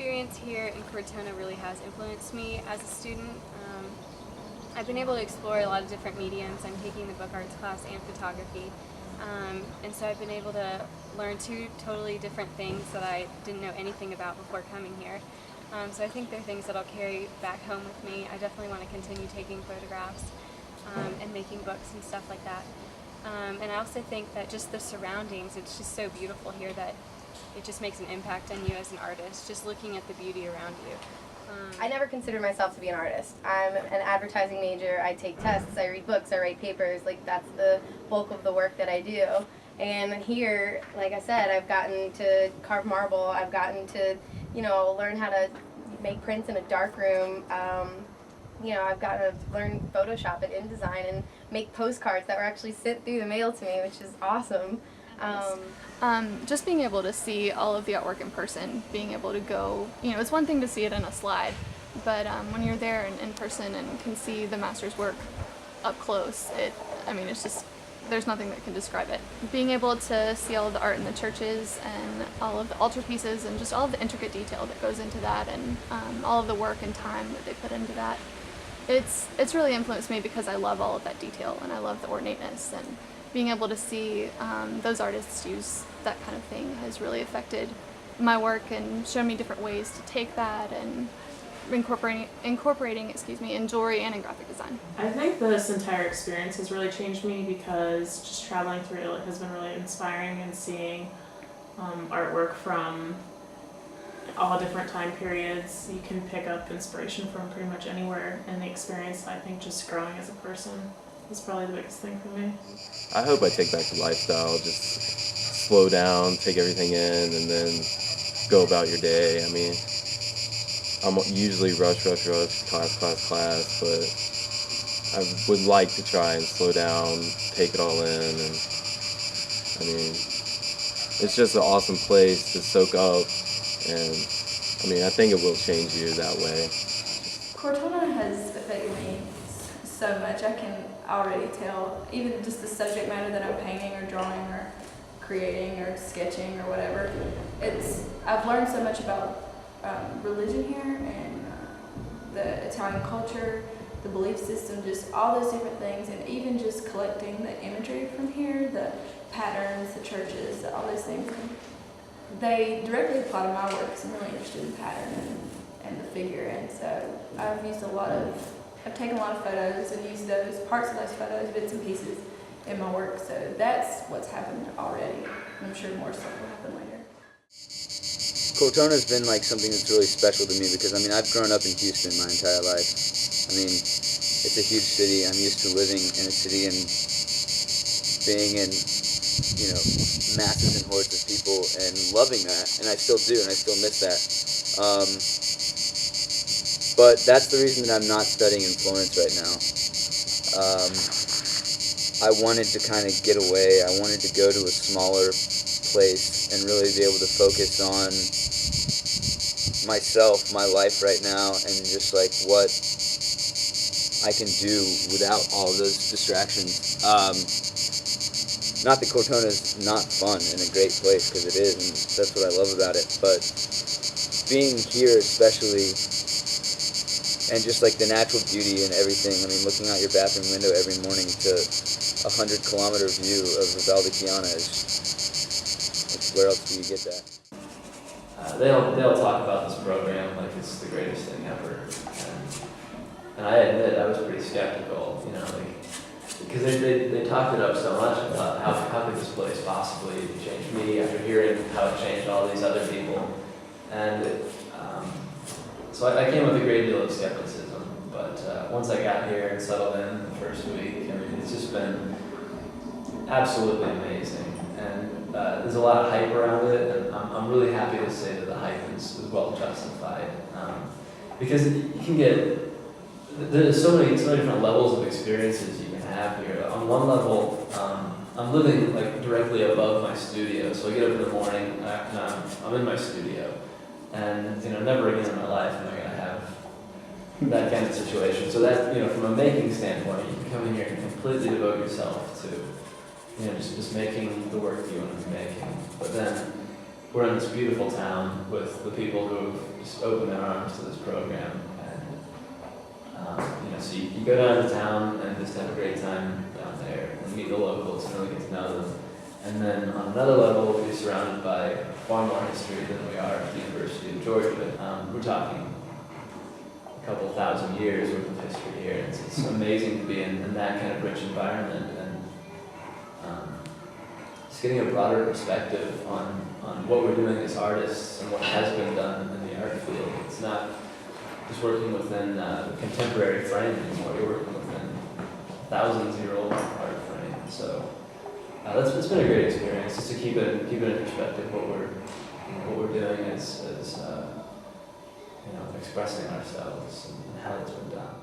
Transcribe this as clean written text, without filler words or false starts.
experience here in Cortona really has influenced me as a student. I've been able to explore a lot of different mediums. I'm taking the book arts class and photography. And so I've been able to learn two totally different things that I didn't know anything about before coming here. So I think they're things that I'll carry back home with me. I definitely want to continue taking photographs and making books and stuff like that. And I also think that just the surroundings, it's just so beautiful here that it just makes an impact on you as an artist, just looking at the beauty around you. I never considered myself to be an artist. I'm an advertising major. I take tests, I read books, I write papers. Like, that's the bulk of the work that I do. And here, like I said, I've gotten to carve marble. I've gotten to, learn how to make prints in a darkroom. I've got to learn Photoshop and InDesign and make postcards that were actually sent through the mail to me, which is awesome. Just being able to see all of the artwork in person, being able to go, it's one thing to see it in a slide, but when you're there in person and can see the master's work up close, it's just, there's nothing that can describe it. Being able to see all of the art in the churches and all of the altarpieces and just all of the intricate detail that goes into that and all of the work and time that they put into that, it's really influenced me because I love all of that detail and I love the ornateness, and being able to see those artists use that kind of thing has really affected my work and shown me different ways to take that and incorporating in jewelry and in graphic design. I think this entire experience has really changed me because just traveling through it has been really inspiring, and seeing artwork from all different time periods. You can pick up inspiration from pretty much anywhere, and the experience, I think, just growing as a person is probably the biggest thing for me. I hope I take back the lifestyle, just slow down, take everything in, and then go about your day. I'm usually rush, class, but I would like to try and slow down, take it all in, and it's just an awesome place to soak up, and I think it will change you that way. Cortona has affected me so much. I can already tell, even just the subject matter that I'm painting or drawing or creating or sketching or whatever. I've learned so much about religion here and the Italian culture, the belief system, just all those different things, and even just collecting the imagery from here, the patterns, the churches, all those things. They directly apply to my work because I'm really interested in pattern and the figure, and so I've taken a lot of photos and used those parts of those photos, bits and pieces, in my work. So that's what's happened already. And I'm sure more stuff will happen later. Cortona's been like something that's really special to me because I've grown up in Houston my entire life. It's a huge city. I'm used to living in a city and being in, masses and hordes of people and loving that, and I still do, and I still miss that. But that's the reason that I'm not studying in Florence right now. I wanted to kind of get away. I wanted to go to a smaller place and really be able to focus on myself, my life right now, and just like what I can do without all those distractions. Not that Cortona's not fun and a great place, because it is, and that's what I love about it, but being here especially, and just like the natural beauty and everything. Looking out your bathroom window every morning to a 100-kilometer view of Val di Chiana is where else do you get that? They'll talk about this program like it's the greatest thing ever, and I admit I was pretty skeptical, because they talked it up so much. I thought, how could this place possibly change me after hearing how it changed all these other people, and so I came with a great deal of skepticism, but once I got here and settled in the first week, it's just been absolutely amazing, and there's a lot of hype around it, and I'm really happy to say that the hype is well justified, because you can there's so many different levels of experiences you can have here. On one level, I'm living like directly above my studio, so I get up in the morning and I'm in my studio. And never again in my life am I going to have that kind of situation. So that, from a making standpoint, you can come in here and completely devote yourself to, just making the work you want to be making. But then we're in this beautiful town with the people who have just opened their arms to this program. So you go down to town and just have a great time down there and meet the locals and really get to know them. And then on another level, we'll be surrounded by far more history than we are at the University of Georgia. We're talking a couple thousand years worth of history here. It's amazing to be in that kind of rich environment and just getting a broader perspective on what we're doing as artists and what has been done in the art field. It's not just working within the contemporary frame anymore. You're working within thousands-year-old art frame. So it's been a great experience just to keep it in perspective what we're doing as expressing ourselves and how it's been done.